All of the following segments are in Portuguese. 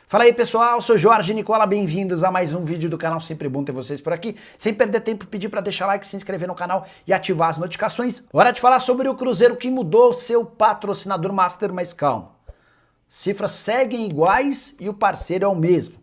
Fala aí pessoal, sou Jorge Nicola, bem-vindos a mais um vídeo do canal, sempre bom ter vocês por aqui. Sem perder tempo, pedir para deixar like, se inscrever no canal e ativar as notificações. Hora de falar sobre o Cruzeiro que mudou seu patrocinador master, mas calma. Cifras seguem iguais e o parceiro é o mesmo.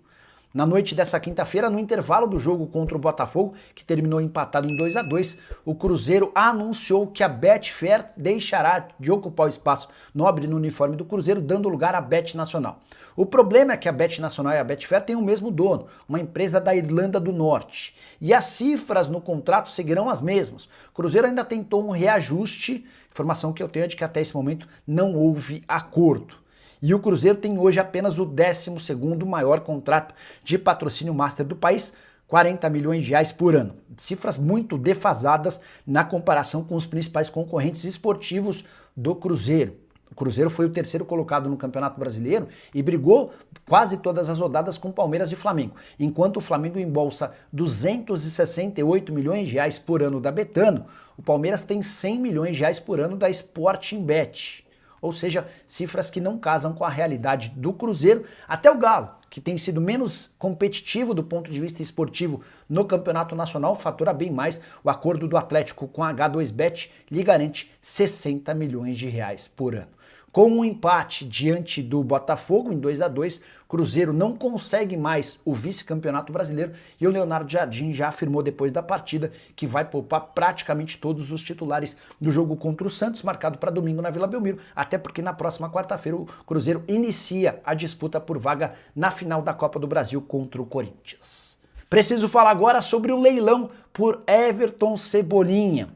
Na noite dessa quinta-feira, no intervalo do jogo contra o Botafogo, que terminou empatado em 2-2, o Cruzeiro anunciou que a Betfair deixará de ocupar o espaço nobre no uniforme do Cruzeiro, dando lugar à Bet Nacional. O problema é que a Bet Nacional e a Betfair têm o mesmo dono, uma empresa da Irlanda do Norte. E as cifras no contrato seguirão as mesmas. O Cruzeiro ainda tentou um reajuste, informação que eu tenho é de que até esse momento não houve acordo. E o Cruzeiro tem hoje apenas o 12º maior contrato de patrocínio master do país, 40 milhões de reais por ano. Cifras muito defasadas na comparação com os principais concorrentes esportivos do Cruzeiro. O Cruzeiro foi o terceiro colocado no Campeonato Brasileiro e brigou quase todas as rodadas com Palmeiras e Flamengo, enquanto o Flamengo embolsa 268 milhões de reais por ano da Betano, o Palmeiras tem 100 milhões de reais por ano da Sportingbet. Ou seja, cifras que não casam com a realidade do Cruzeiro. Até o Galo, que tem sido menos competitivo do ponto de vista esportivo no Campeonato Nacional, fatura bem mais. O acordo do Atlético com a H2Bet lhe garante 60 milhões de reais por ano. Com um empate diante do Botafogo em 2-2, Cruzeiro não consegue mais o vice-campeonato brasileiro e o Leonardo Jardim já afirmou depois da partida que vai poupar praticamente todos os titulares do jogo contra o Santos, marcado para domingo na Vila Belmiro, até porque na próxima quarta-feira o Cruzeiro inicia a disputa por vaga na final da Copa do Brasil contra o Corinthians. Preciso falar agora sobre o leilão por Everton Cebolinha.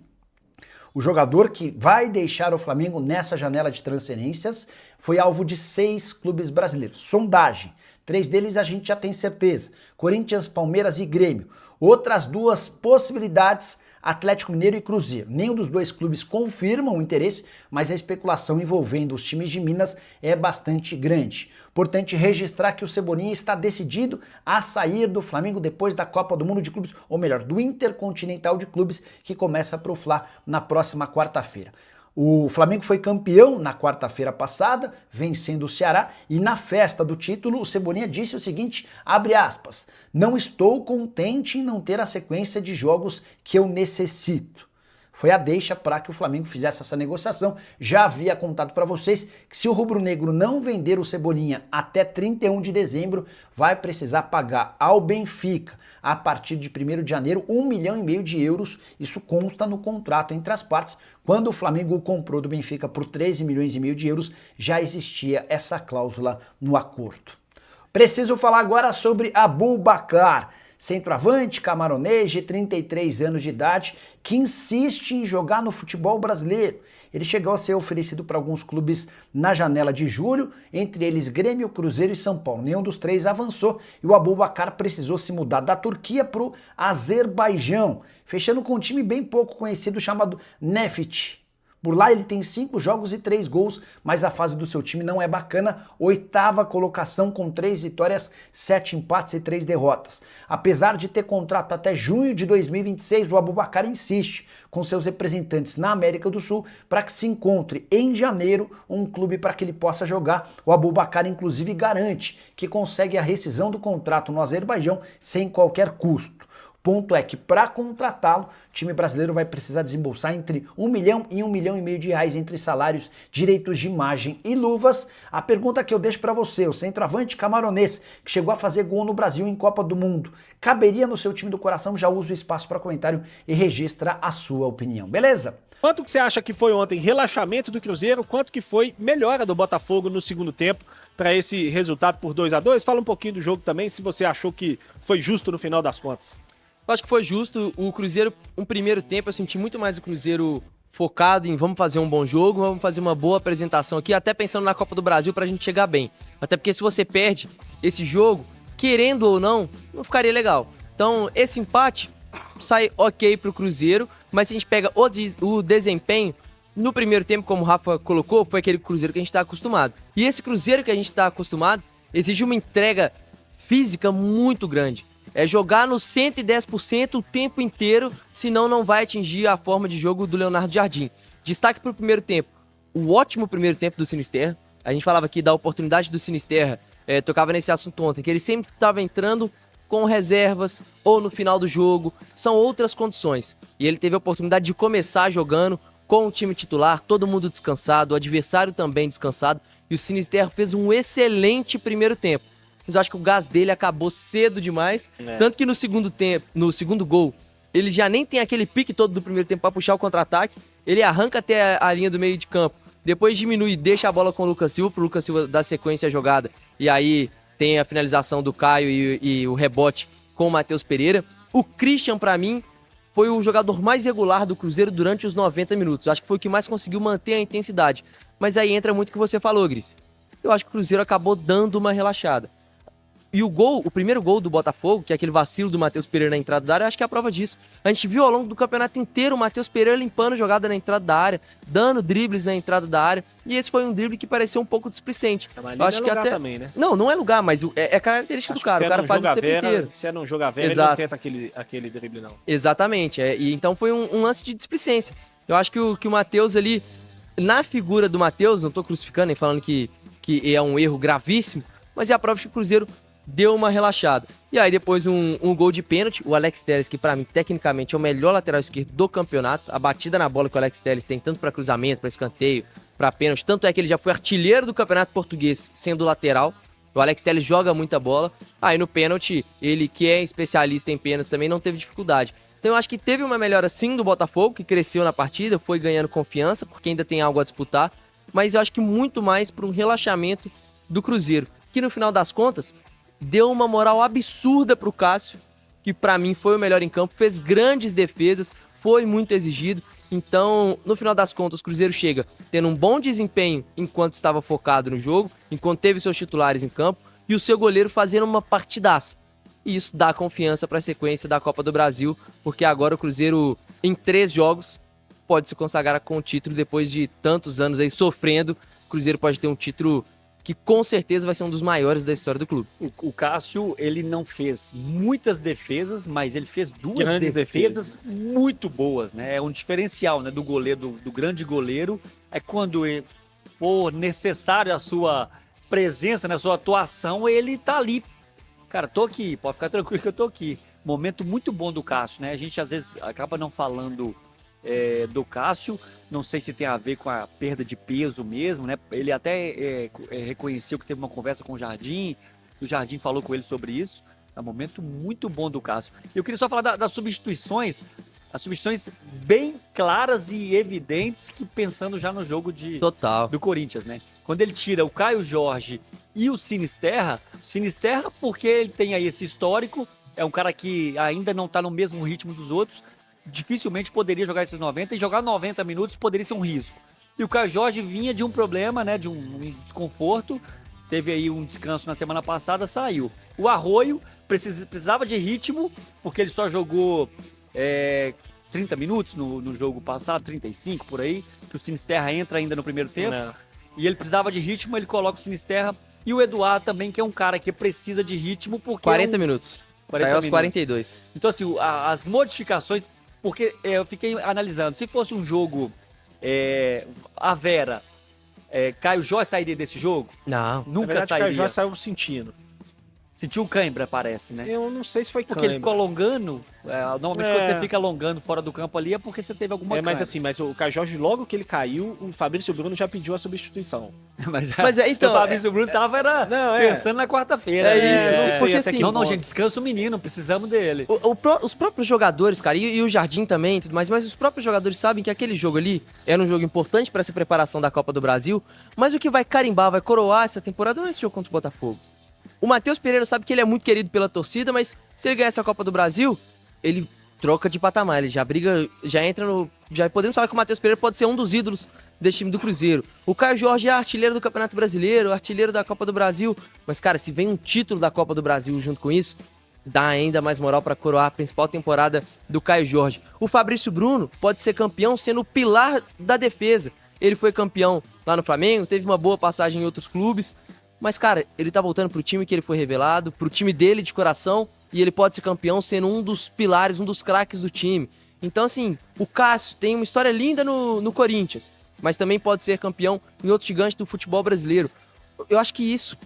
O jogador que vai deixar o Flamengo nessa janela de transferências foi alvo de 6 clubes brasileiros. Sondagem, 3 deles a gente já tem certeza: Corinthians, Palmeiras e Grêmio. Outras 2 possibilidades: Atlético Mineiro e Cruzeiro. Nenhum dos 2 clubes confirmam o interesse, mas a especulação envolvendo os times de Minas é bastante grande. Importante registrar que o Cebolinha está decidido a sair do Flamengo depois da Copa do Mundo de Clubes, ou melhor, do Intercontinental de Clubes, que começa para o Fla na próxima quarta-feira. O Flamengo foi campeão na quarta-feira passada, vencendo o Ceará, e na festa do título o Cebolinha disse o seguinte, abre aspas, não estou contente em não ter a sequência de jogos que eu necessito. Foi a deixa para que o Flamengo fizesse essa negociação. Já havia contado para vocês que se o rubro-negro não vender o Cebolinha até 31 de dezembro, vai precisar pagar ao Benfica, a partir de 1º de janeiro, 1,5 milhão de euros. Isso consta no contrato entre as partes. Quando o Flamengo o comprou do Benfica por 13,5 milhões de euros, já existia essa cláusula no acordo. Preciso falar agora sobre Aboubakar, centroavante camaronês de 33 anos de idade, que insiste em jogar no futebol brasileiro. Ele chegou a ser oferecido para alguns clubes na janela de julho, entre eles Grêmio, Cruzeiro e São Paulo. Nenhum dos 3 avançou e o Aboubakar precisou se mudar da Turquia para o Azerbaijão, fechando com um time bem pouco conhecido chamado Nefit. Por lá ele tem 5 jogos e 3 gols, mas a fase do seu time não é bacana, 8ª colocação com 3 vitórias, 7 empates e 3 derrotas. Apesar de ter contrato até junho de 2026, o Aboubakar insiste com seus representantes na América do Sul para que se encontre em janeiro um clube para que ele possa jogar. O Aboubakar inclusive garante que consegue a rescisão do contrato no Azerbaijão sem qualquer custo. Ponto é que para contratá-lo, o time brasileiro vai precisar desembolsar entre 1 milhão e 1,5 milhão de reais entre salários, direitos de imagem e luvas. A pergunta que eu deixo para você, o centroavante camaronês, que chegou a fazer gol no Brasil em Copa do Mundo, caberia no seu time do coração? Já usa o espaço para comentário e registra a sua opinião, beleza? Quanto que você acha que foi ontem relaxamento do Cruzeiro, quanto que foi melhora do Botafogo no segundo tempo para esse resultado por 2-2? Fala um pouquinho do jogo também, se você achou que foi justo no final das contas. Eu acho que foi justo. O Cruzeiro, um primeiro tempo, eu senti muito mais o Cruzeiro focado em vamos fazer um bom jogo, vamos fazer uma boa apresentação aqui, até pensando na Copa do Brasil pra gente chegar bem. Até porque se você perde esse jogo, querendo ou não ficaria legal. Então, esse empate sai ok pro Cruzeiro, mas se a gente pega o desempenho, no primeiro tempo, como o Rafa colocou, foi aquele Cruzeiro que a gente tá acostumado. E esse Cruzeiro que a gente tá acostumado exige uma entrega física muito grande. É jogar no 110% o tempo inteiro, senão não vai atingir a forma de jogo do Leonardo Jardim. Destaque para o primeiro tempo. O ótimo primeiro tempo do Sinisterra. A gente falava aqui da oportunidade do Sinisterra tocava nesse assunto ontem, que ele sempre estava entrando com reservas ou no final do jogo, são outras condições. E ele teve a oportunidade de começar jogando com o time titular, todo mundo descansado, o adversário também descansado, e o Sinisterra fez um excelente primeiro tempo. Mas eu acho que o gás dele acabou cedo demais, tanto que no segundo gol, ele já nem tem aquele pique todo do primeiro tempo para puxar o contra-ataque, ele arranca até a linha do meio de campo, depois diminui e deixa a bola com o Lucas Silva, pro Lucas Silva dar sequência à jogada, e aí tem a finalização do Caio e o rebote com o Matheus Pereira. O Christian, pra mim, foi o jogador mais regular do Cruzeiro durante os 90 minutos. Acho que foi o que mais conseguiu manter a intensidade. Mas aí entra muito o que você falou, Gris. Eu acho que o Cruzeiro acabou dando uma relaxada. E o primeiro gol do Botafogo, que é aquele vacilo do Matheus Pereira na entrada da área, eu acho que é a prova disso. A gente viu ao longo do campeonato inteiro o Matheus Pereira limpando jogada na entrada da área, dando dribles na entrada da área, e esse foi um drible que pareceu um pouco displicente. Eu acho que até também, né? Não é lugar, mas é característica do cara. O cara faz isso o tempo inteiro. Se não jogar Vera, ele não tenta aquele drible, não. Exatamente. E então foi um lance de displicência. Eu acho que o Matheus ali, na figura do Matheus, não tô crucificando nem falando que é um erro gravíssimo, mas é a prova que o Cruzeiro deu uma relaxada. E aí depois um gol de pênalti, o Alex Telles, que pra mim tecnicamente é o melhor lateral esquerdo do campeonato, a batida na bola que o Alex Telles tem, tanto pra cruzamento, pra escanteio, pra pênalti, tanto é que ele já foi artilheiro do campeonato português sendo lateral. O Alex Telles joga muita bola. Aí no pênalti, ele que é especialista em pênaltis também não teve dificuldade. Então eu acho que teve uma melhora sim do Botafogo, que cresceu na partida, foi ganhando confiança, porque ainda tem algo a disputar, mas eu acho que muito mais para um relaxamento do Cruzeiro, que no final das contas deu uma moral absurda pro Cássio, que pra mim foi o melhor em campo, fez grandes defesas, foi muito exigido. Então, no final das contas, o Cruzeiro chega tendo um bom desempenho enquanto estava focado no jogo, enquanto teve seus titulares em campo, e o seu goleiro fazendo uma partidaça. E isso dá confiança para a sequência da Copa do Brasil, porque agora o Cruzeiro, em 3 jogos, pode se consagrar com o título depois de tantos anos aí sofrendo. O Cruzeiro pode ter um título que com certeza vai ser um dos maiores da história do clube. O Cássio, ele não fez muitas defesas, mas ele fez duas grandes defesas muito boas, né? É um diferencial, né, do goleiro, do grande goleiro, é quando for necessário a sua presença, né, a sua atuação, ele tá ali. Cara, tô aqui, pode ficar tranquilo que eu tô aqui. Momento muito bom do Cássio, né? A gente às vezes acaba não falando do Cássio, não sei se tem a ver com a perda de peso mesmo, né? Ele até reconheceu que teve uma conversa com o Jardim falou com ele sobre isso. É um momento muito bom do Cássio. Eu queria só falar das substituições, as substituições bem claras e evidentes, que pensando já no jogo do Corinthians, né? Quando ele tira o Caio Jorge e o Sinisterra porque ele tem aí esse histórico, é um cara que ainda não tá no mesmo ritmo dos outros, dificilmente poderia jogar esses 90, e jogar 90 minutos poderia ser um risco. E o Caio Jorge vinha de um problema, né, de um desconforto, teve aí um descanso na semana passada, saiu. O Arroio precisava de ritmo, porque ele só jogou 30 minutos no jogo passado, 35 por aí, que o Sinisterra entra ainda no primeiro tempo, e ele precisava de ritmo, ele coloca o Sinisterra, e o Eduardo também, que é um cara que precisa de ritmo, porque... 40 minutos. Saiu aos 42. Então assim, as modificações... Porque eu fiquei analisando, se fosse um jogo a Vera, Caio Jorge sairia desse jogo? Não. Nunca sairia. Caio Jorge saiu sentindo. Sentiu cãibra, parece, né? Eu não sei se foi porque ele ficou alongando. Normalmente quando você fica alongando fora do campo ali é porque você teve alguma mas assim, mas o Caio Jorge, logo que ele caiu, o Fabrício Bruno já pediu a substituição. Então, o Fabrício Bruno tava pensando na quarta-feira. Porque assim... Não, gente, descansa o menino, precisamos dele. Os próprios jogadores, cara, e o Jardim também e tudo mais, mas os próprios jogadores sabem que aquele jogo ali era um jogo importante para essa preparação da Copa do Brasil, mas o que vai carimbar, vai coroar essa temporada não é esse jogo contra o Botafogo. O Matheus Pereira sabe que ele é muito querido pela torcida, mas se ele ganhar essa Copa do Brasil, ele troca de patamar, ele já briga, já entra no... Já podemos falar que o Matheus Pereira pode ser um dos ídolos desse time do Cruzeiro. O Caio Jorge é artilheiro do Campeonato Brasileiro, artilheiro da Copa do Brasil, mas cara, se vem um título da Copa do Brasil junto com isso, dá ainda mais moral para coroar a principal temporada do Caio Jorge. O Fabrício Bruno pode ser campeão sendo o pilar da defesa. Ele foi campeão lá no Flamengo, teve uma boa passagem em outros clubes, mas, cara, ele tá voltando pro time que ele foi revelado, pro time dele de coração, e ele pode ser campeão sendo um dos pilares, um dos craques do time. Então, assim, o Cássio tem uma história linda no Corinthians, mas também pode ser campeão em outro gigante do futebol brasileiro. Eu acho que isso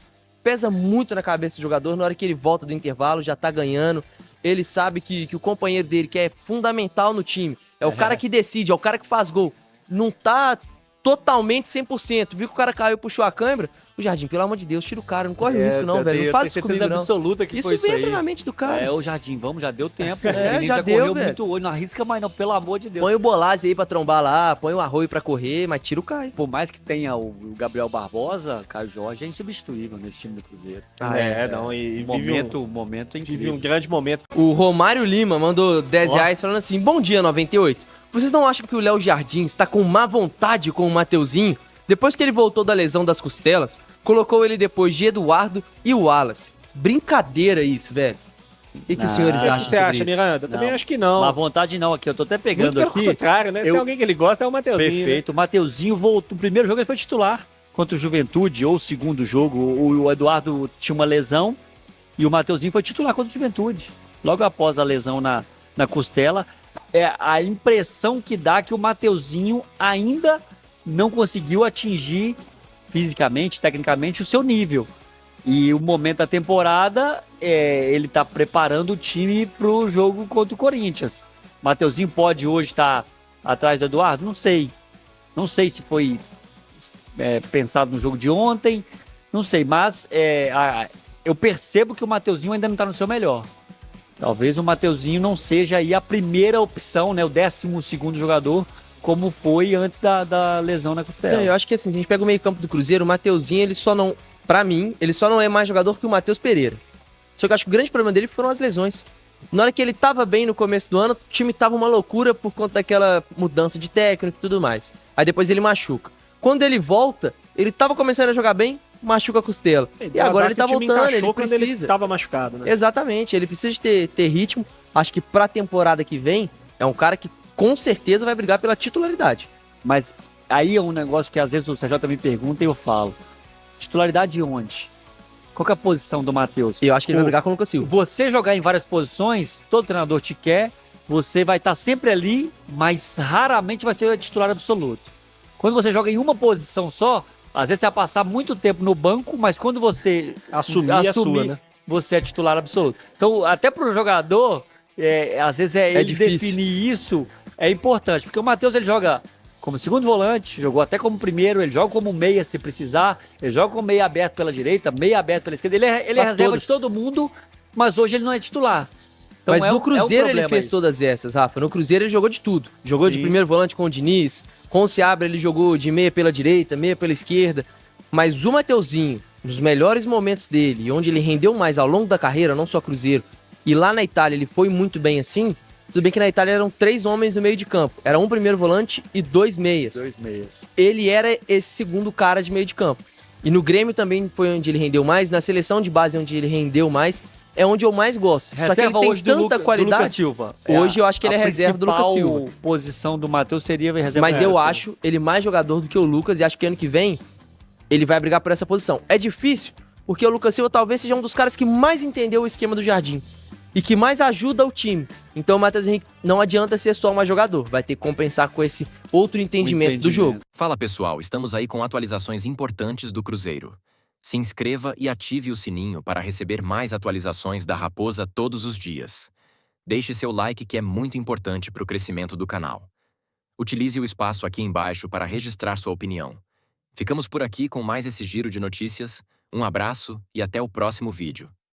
pesa muito na cabeça do jogador. Na hora que ele volta do intervalo, já tá ganhando. Ele sabe que o companheiro dele, que é fundamental no time, é o cara que decide, é o cara que faz gol, não tá totalmente 100%. Viu que o cara caiu, puxou a câimbra? O Jardim, pelo amor de Deus, tira o cara, não corre risco não, velho. Não faz isso comigo, não. Absoluta que Isso foi vem na mente do cara. O Jardim, vamos, já deu tempo. Já deu, correu velho. muito hoje, não arrisca mais não, pelo amor de Deus. Põe o Bolazzi aí pra trombar lá, põe o Arroio pra correr, mas tira o Caio. Por mais que tenha o Gabriel Barbosa, Caio Jorge é insubstituível nesse time do Cruzeiro. Momento Vive incrível. um grande momento. O Romário Lima mandou R$10 falando assim: bom dia, 98. Vocês não acham que o Léo Jardim está com má vontade com o Mateuzinho? Depois que ele voltou da lesão das costelas, colocou ele depois de Eduardo e o Wallace. Brincadeira isso, velho. O que os senhores O que acham você sobre acha, isso? Miranda? Eu também Não. acho que não. Má vontade não, aqui eu tô até Muito pegando pelo aqui. contrário, né? Se tem alguém que ele gosta, é o Mateuzinho. né? Perfeito. O Mateuzinho voltou. No primeiro jogo ele foi titular contra o Juventude, ou o segundo jogo. O Eduardo tinha uma lesão e o Mateuzinho foi titular contra o Juventude. Logo após a lesão na costela, é a impressão que dá que o Mateuzinho ainda não conseguiu atingir fisicamente, tecnicamente, o seu nível. E o momento da temporada, ele tá preparando o time pro jogo contra o Corinthians. Mateuzinho pode hoje estar atrás do Eduardo? Não sei. Não sei se foi pensado no jogo de ontem. Não sei, mas eu percebo que o Mateuzinho ainda não tá no seu melhor. Talvez o Mateuzinho não seja aí a primeira opção, né? O 12º jogador, como foi antes da lesão na costela. Não, eu acho que assim, se a gente pega o meio campo do Cruzeiro, o Mateuzinho, ele só não... Pra mim, ele só não é mais jogador que o Matheus Pereira. Só que eu acho que o grande problema dele foram as lesões. Na hora que ele tava bem no começo do ano, o time tava uma loucura por conta daquela mudança de técnico e tudo mais. Aí depois ele machuca. Quando ele volta, ele tava começando a jogar bem, machuca a costela. E agora ele tá voltando, ele quando precisa. ele tava machucado, né? Exatamente, ele precisa de ter ritmo. Acho que pra temporada que vem, é um cara que com certeza vai brigar pela titularidade. Mas aí é um negócio que às vezes o CJ me pergunta e eu falo. Titularidade onde? Qual que é a posição do Matheus? E eu acho que ele vai brigar com o Lucas Silva. Você jogar em várias posições, todo treinador te quer, você vai estar sempre ali, mas raramente vai ser titular absoluto. Quando você joga em uma posição só, às vezes você vai passar muito tempo no banco, mas quando você Assumir a sua, né? você é titular absoluto. Então, até para o jogador, às vezes ele difícil. definir isso é importante, porque o Matheus ele joga como segundo volante, jogou até como primeiro, ele joga como meia se precisar, ele joga como meia aberto pela direita, meia aberto pela esquerda, ele é Faz reserva todas. de todo mundo, mas hoje ele não é titular. Então, Mas no Cruzeiro ele fez isso. todas essas, Rafa. No Cruzeiro ele jogou de tudo. Jogou de Sim. primeiro volante com o Diniz, com o Seabra ele jogou de meia pela direita, meia pela esquerda. Mas o Mateuzinho, nos melhores momentos dele, onde ele rendeu mais ao longo da carreira, não só Cruzeiro, e lá na Itália ele foi muito bem assim. Tudo bem que na Itália eram 3 homens no meio de campo. Era um primeiro volante e 2 meias. 2 meias. Ele era esse segundo cara de meio de campo. E no Grêmio também foi onde ele rendeu mais. Na seleção de base onde ele rendeu mais. É onde eu mais gosto. Só que ele tem hoje do tanta Lucas qualidade. Silva. Hoje eu acho que ele é reserva do Lucas Silva. A principal posição do Matheus seria reserva Mas do eu Lucas acho ele mais jogador do que o Lucas. E acho que ano que vem ele vai brigar por essa posição. É difícil, porque o Lucas Silva talvez seja um dos caras que mais entendeu o esquema do Jardim. E que mais ajuda o time. Então o Matheus Henrique não adianta ser só mais jogador. Vai ter que compensar com esse outro entendimento do jogo. Fala pessoal, estamos aí com atualizações importantes do Cruzeiro. Se inscreva e ative o sininho para receber mais atualizações da Raposa todos os dias. Deixe seu like que é muito importante para o crescimento do canal. Utilize o espaço aqui embaixo para registrar sua opinião. Ficamos por aqui com mais esse giro de notícias. Um abraço e até o próximo vídeo.